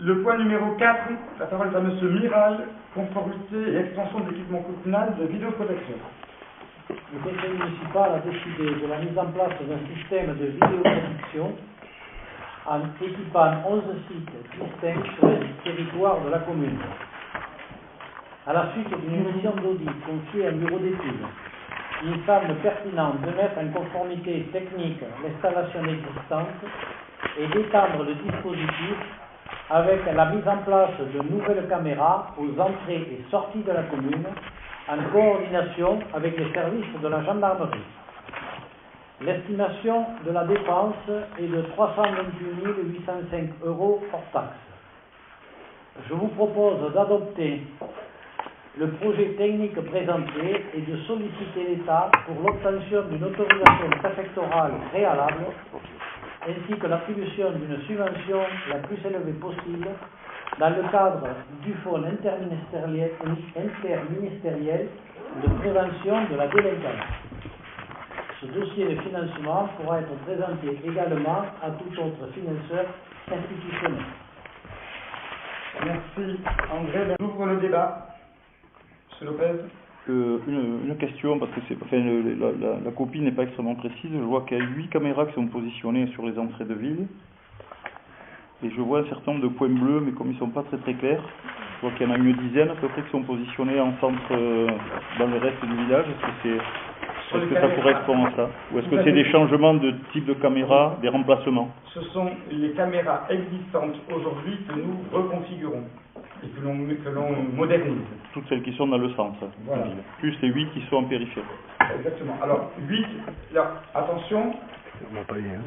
Le point numéro 4, la parole est à M. Miral, conformité et extension de l'équipement communal de vidéoprotection. Le conseil municipal a décidé de la mise en place d'un système de vidéoprotection en équipant 11 sites distincts sur le territoire de la commune. À la suite d'une mission d'audit confiée à un bureau d'études, il semble pertinent de mettre en conformité technique l'installation existante et d'étendre le dispositif avec la mise en place de nouvelles caméras aux entrées et sorties de la commune en coordination avec les services de la gendarmerie. L'estimation de la dépense est de 328 805 € hors taxe. Je vous propose d'adopter le projet technique présenté et de solliciter l'État pour l'obtention d'une autorisation préfectorale préalable ainsi que l'attribution d'une subvention la plus élevée possible dans le cadre du Fonds interministériel de prévention de la délinquance. Ce dossier de financement pourra être présenté également à tout autre financeur institutionnel. Merci André. J'ouvre le débat. M. Lopez. Une question, parce que la copie n'est pas extrêmement précise. Je vois qu'il y a 8 caméras qui sont positionnées sur les entrées de ville. Et je vois un certain nombre de points bleus, mais comme ils ne sont pas très très clairs, je vois qu'il y en a une dizaine à peu près qui sont positionnés en centre dans le reste du village. Est-ce que ça correspond à ça? Ou est-ce que c'est des changements de type de caméra, des remplacements? Ce sont les caméras existantes aujourd'hui que nous reconfigurons et que l'on modernise. Toutes celles qui sont dans le centre, voilà. Plus les 8 qui sont en périphérie. Exactement. Alors, 8, là, attention,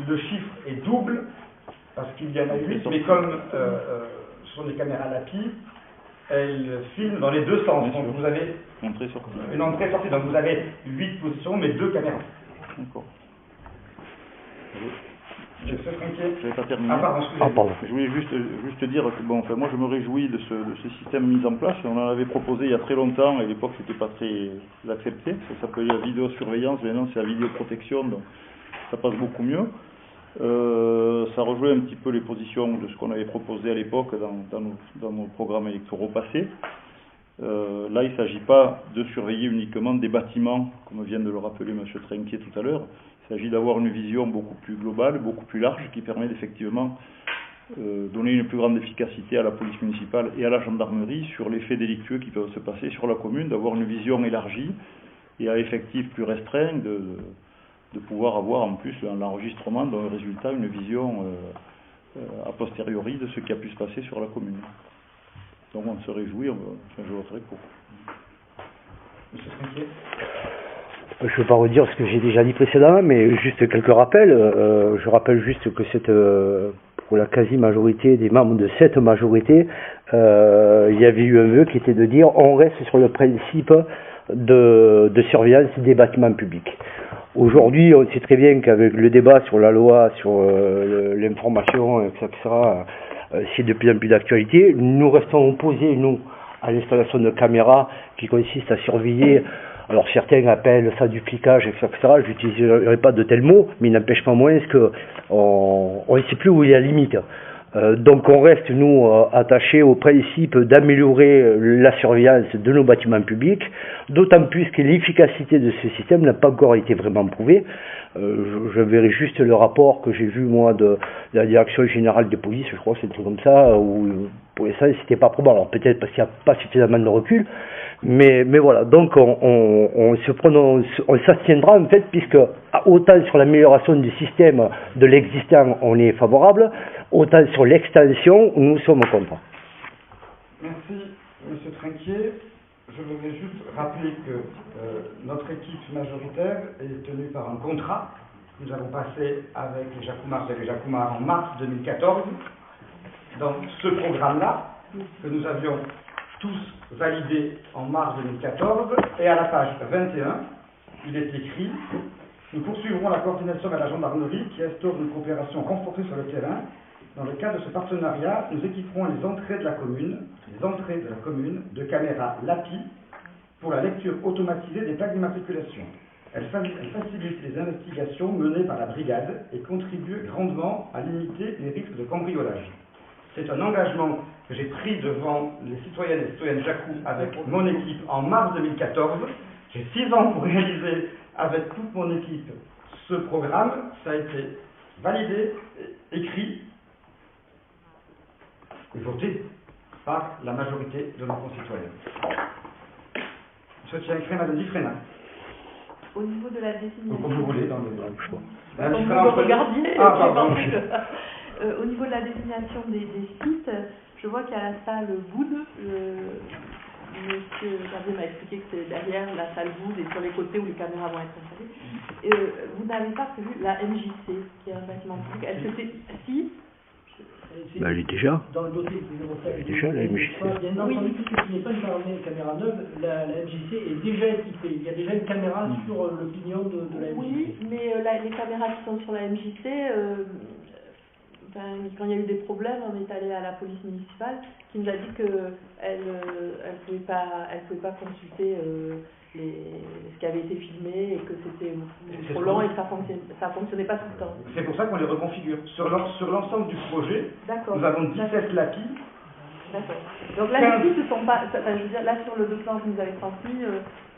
le chiffre est double, parce qu'il y en a 8, mais comme ce sont des caméras LAPI, elles filment dans les deux sens. Bien donc sûr. vous avez une entrée-sortie, donc vous avez 8 positions, mais 2 caméras. D'accord. Je n'avais pas terminé. Pardon. Je voulais juste dire que moi je me réjouis de ce système mis en place. On en avait proposé il y a très longtemps, et à l'époque c'était pas très accepté. Ça s'appelait la vidéosurveillance, maintenant c'est la vidéoprotection, donc ça passe beaucoup mieux. Ça rejoint un petit peu les positions de ce qu'on avait proposé à l'époque dans nos programmes électoraux passés. Là, il ne s'agit pas de surveiller uniquement des bâtiments, comme vient de le rappeler M. Trinquier tout à l'heure. Il s'agit d'avoir une vision beaucoup plus globale, beaucoup plus large, qui permet d'effectivement donner une plus grande efficacité à la police municipale et à la gendarmerie sur les faits délictueux qui peuvent se passer sur la commune, d'avoir une vision élargie et à effectif plus restreint, de pouvoir avoir en plus l'enregistrement dans le résultat, une vision a posteriori de ce qui a pu se passer sur la commune. Donc on se réjouit, je voterai pour. Monsieur Trinquier. Je ne vais pas redire ce que j'ai déjà dit précédemment, mais juste quelques rappels. Je rappelle juste que pour la quasi-majorité des membres de cette majorité, il y avait eu un vœu qui était de dire on reste sur le principe de surveillance des bâtiments publics. Aujourd'hui, on sait très bien qu'avec le débat sur la loi, sur l'information, etc., c'est de plus en plus d'actualité. Nous restons opposés, nous, à l'installation de caméras qui consistent à surveiller. Alors certains appellent ça du cliquage, etc. Je n'utiliserai pas de tels mots, mais il n'empêche pas moins qu'on ne sait plus où est la limite. Donc on reste, nous, attachés au principe d'améliorer la surveillance de nos bâtiments publics, d'autant plus que l'efficacité de ce système n'a pas encore été vraiment prouvée. Je verrai juste le rapport que j'ai vu, moi, de la direction générale des polices, je crois que c'est un truc comme ça, où pour l'instant c'était pas probable. Alors peut-être parce qu'il n'y a pas suffisamment de recul, mais voilà, donc on s'abstiendra en fait, puisque autant sur l'amélioration du système de l'existant on est favorable, autant sur l'extension nous sommes contre. Merci M. Trinquier. Je voudrais juste rappeler que notre équipe majoritaire est tenue par un contrat que nous avons passé avec les Jacoumards en mars 2014. Dans ce programme-là, que nous avions tous validé en mars 2014, et à la page 21, il est écrit « Nous poursuivrons la coordination avec la gendarmerie qui instaure une coopération renforcée sur le terrain. Dans le cadre de ce partenariat, nous équiperons les entrées de la commune de caméras LAPI pour la lecture automatisée des plaques d'immatriculation. Elle facilite les investigations menées par la brigade et contribue grandement à limiter les risques de cambriolage. C'est un engagement que j'ai pris devant les citoyennes et citoyennes Jacou avec mon équipe en mars 2014. J'ai 6 ans pour réaliser avec toute mon équipe ce programme. Ça a été validé, écrit et voté par la majorité de nos concitoyens. Je tiens à écrire Madame Dufresne. Au niveau de la désignation... Comme vous voulez, dans le choix. Comme vous me regardiez, pardon. Au niveau de la désignation des sites, je vois qu'il y a la salle Wood. Monsieur Javier m'a expliqué que c'est derrière la salle Wood et sur les côtés où les caméras vont être installées. Vous n'avez pas prévu la MJC, qui est un bâtiment public. Est-ce que c'est... Si Ben, elle est déjà. Dans le dossier de Déjà, la MJC. Bien entendu, puisque ce n'est pas une caméra neuve, la MJC est déjà équipée. Il y a déjà une caméra sur le pignon de la MJC. Oui, mais les caméras qui sont sur la MJC, quand il y a eu des problèmes, on est allé à la police municipale qui nous a dit qu'elle ne pouvait pas consulter ce qui avait été filmé et que c'était trop lent et que ça fonctionnait pas tout le temps. C'est pour ça qu'on les reconfigure. Sur l'ensemble du projet, nous avons 17 lapis. D'accord. Donc là, ici, ce sont pas... je veux dire, là, sur le document que vous nous avez transmis,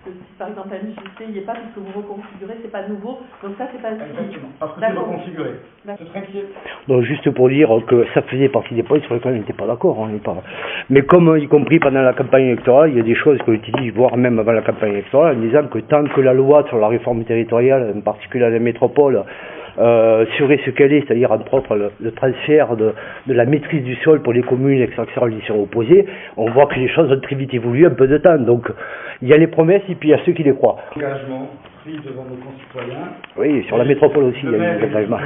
si par exemple la MJC il n'y est pas, puisque vous reconfigurez, c'est pas nouveau. Donc ça, c'est pas... Exactement, parce que c'est reconfiguré. C'est très inquiet. Donc juste pour dire que ça faisait partie des points sur lesquels on n'était pas d'accord. Mais comme, y compris pendant la campagne électorale, il y a des choses qui ont été dites, voire même avant la campagne électorale, en disant que tant que la loi sur la réforme territoriale, en particulier à la métropole, serait ce qu'elle est, c'est-à-dire entre autres le transfert de la maîtrise du sol pour les communes extracteurs qui sont opposées, on voit que les choses ont très vite évolué en peu de temps. Donc il y a les promesses et puis il y a ceux qui les croient. Engagement pris devant nos concitoyens. Oui, sur la métropole aussi, il y a eu des engagements.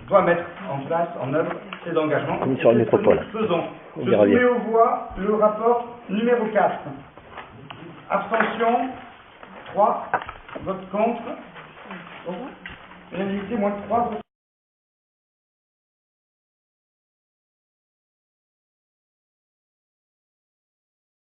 Doit mettre en place, en œuvre ces engagements. Comme sur la métropole. Faisons. On Je verra bien. soumets aux voix le rapport numéro 4. Abstention 3. Vote contre. Unanimité, moins de 3.